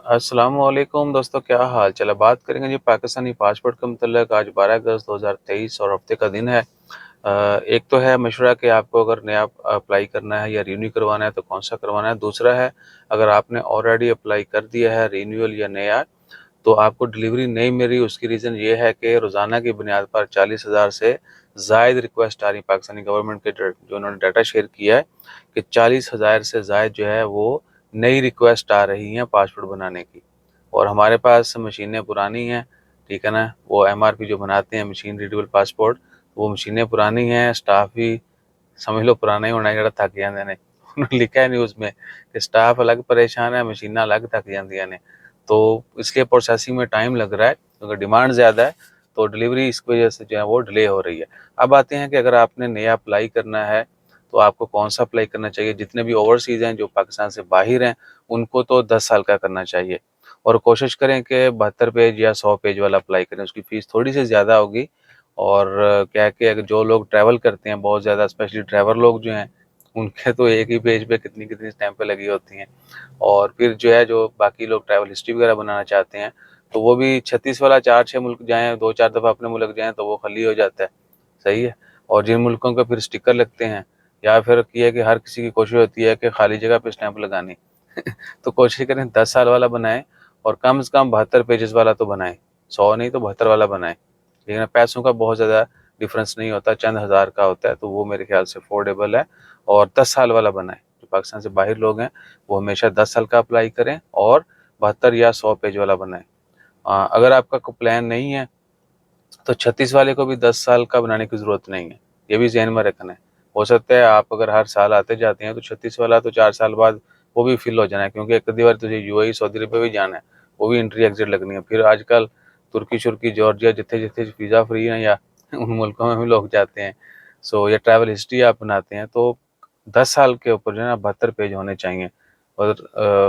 अस्सलामुअलैकुम दोस्तों, क्या हाल चाल है। बात करेंगे जी पाकिस्तानी पासपोर्ट के मतलब। आज 12 अगस्त 2023 और हफ्ते का दिन है। एक तो है मशवरा कि आपको अगर नया अप्लाई करना है या रिन्यू करवाना है तो कौन सा करवाना है। दूसरा है, अगर आपने ऑलरेडी अप्लाई कर दिया है रिन्यूअल या नया, तो आपको डिलीवरी नहीं मिल रही। उसकी रीज़न ये है कि रोज़ाना की बुनियाद पर 40,000 से ज़ायद रिक्वेस्ट आ रही पाकिस्तानी गवर्नमेंट के जो उन्होंने डाटा शेयर किया है कि 40,000 से ज़ायद जो है वो नई रिक्वेस्ट आ रही हैं पासपोर्ट बनाने की। और हमारे पास मशीनें पुरानी हैं, ठीक है ना। वो एमआरपी जो बनाते हैं मशीन रीडेबल पासपोर्ट, वो मशीनें पुरानी हैं। स्टाफ भी समझ लो पुराना ही होना, जरा थक जाते ने। उन्होंने लिखा है न्यूज़ में कि स्टाफ अलग परेशान है, मशीनां अलग थक जांदियां ने। तो इसलिए प्रोसेसिंग में टाइम लग रहा है क्योंकि डिमांड ज़्यादा है, तो डिलीवरी इस वजह से जो है वो डिले हो रही है। अब आते हैं कि अगर आपने नया अप्लाई करना है तो आपको कौन सा अप्लाई करना चाहिए। जितने भी ओवरसीज़ हैं जो पाकिस्तान से बाहर हैं, उनको तो 10 साल का करना चाहिए। और कोशिश करें कि 72 पेज या 100 पेज वाला अप्लाई करें। उसकी फ़ीस थोड़ी सी ज़्यादा होगी। और क्या है कि अगर जो लोग ट्रैवल करते हैं बहुत ज़्यादा, स्पेशली ड्राइवर लोग जो हैं, उनके तो एक ही पेज पे कितनी कितनी स्टैंपें लगी होती हैं। और फिर जो है, जो बाकी लोग ट्रैवल हिस्ट्री वगैरह बनाना चाहते हैं, तो वो भी 36 वाला 4-6 मुल्क जाएँ, 2-4 दफ़ा अपने मुल्क जाएँ तो वो खाली हो जाता है। सही है। और जिन मुल्कों पे फिर स्टिकर लगते हैं, या फिर ये है कि हर किसी की कोशिश होती है कि खाली जगह पे स्टैंप लगानी। तो कोशिश करें 10 साल वाला बनाएं, और कम से कम 72 पेजेस वाला तो बनाएं। 100 नहीं तो 72 वाला बनाएं। लेकिन पैसों का बहुत ज़्यादा डिफरेंस नहीं होता, चंद हज़ार का होता है, तो वो मेरे ख्याल से अफोर्डेबल है। और 10 साल वाला बनाएं। जो पाकिस्तान से बाहर लोग हैं वो हमेशा 10 साल का अप्लाई करें, और 72 या 100 पेज वाला बनाएं। अगर आपका कोई प्लान नहीं है तो 36 वाले को भी 10 साल का बनाने की ज़रूरत नहीं है। ये भी ज़हन में रखना है। हो सकता है आप अगर हर साल आते जाते हैं तो 36 वाला तो 4 साल बाद वो भी फिल हो जाना है, क्योंकि एक आधी बार तुझे यूएई सऊदी अरब भी जाना है, वो भी एंट्री एग्जिट लगनी है। फिर आजकल तुर्की शुर्की जॉर्जिया जिथे जिथे वीज़ा फ्री है, या उन मुल्कों में भी लोग जाते हैं। सो या ट्रैवल हिस्ट्री आप बनाते हैं तो 10 साल के ऊपर जो है ना 72 पेज होने चाहिए। और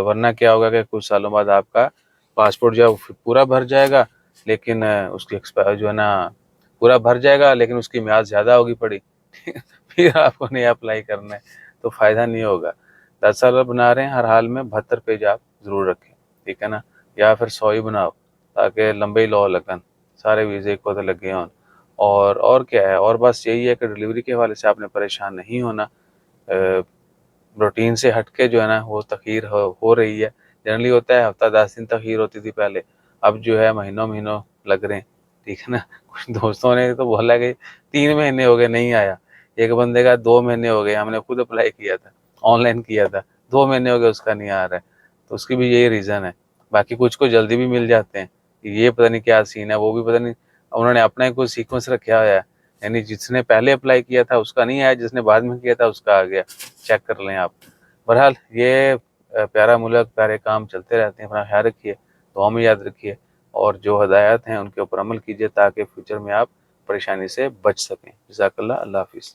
वरना क्या होगा कि कुछ सालों बाद आपका पासपोर्ट जो है पूरा भर जाएगा, लेकिन उसकी एक्सपायर जो है ना, पूरा भर जाएगा लेकिन उसकी म्याद ज़्यादा होगी पड़ी। फिर आपको नया अप्लाई करना है तो फ़ायदा नहीं होगा। 10 साल का बना रहे हैं, हर हाल में 72 पेज आप ज़रूर रखें, ठीक है ना। या फिर 100 ही बनाओ, ताकि लंबे ही लॉ लगन, सारे वीज़े को तो लगे हों। और क्या है, और बस यही है कि डिलीवरी के हवाले से आपने परेशान नहीं होना। रूटीन से हट के जो है ना वो तख़ीर हो रही है। जनरली होता है हफ़्ता 10 दिन तख़ीर होती थी पहले, अब जो है महीनों महीनों लग रहे हैं, ठीक है ना। कुछ दोस्तों ने तो बोला कि 3 महीने हो गए नहीं आया। एक बंदे का 2 महीने हो गए, हमने खुद अप्लाई किया था, ऑनलाइन किया था, 2 महीने हो गए उसका नहीं आ रहा है। तो उसकी भी यही रीज़न है। बाकी कुछ को जल्दी भी मिल जाते हैं, ये पता नहीं क्या सीन है। वो भी पता नहीं, उन्होंने अपना ही कुछ सीक्वेंस रखा हुआ है, यानी जिसने पहले अप्लाई किया था उसका नहीं आया, जिसने बाद में किया था उसका आ गया। चेक कर लें आप। बहरहाल ये प्यारा मुल्क, प्यारे काम चलते रहते हैं। अपना ख्याल रखिए, दुआ में याद रखिए, और जो हदायत हैं उनके ऊपर अमल कीजिए ताकि फ्यूचर में आप परेशानी से बच सकें। जज़ाकल्लाह। अल्लाह हाफ़िज़।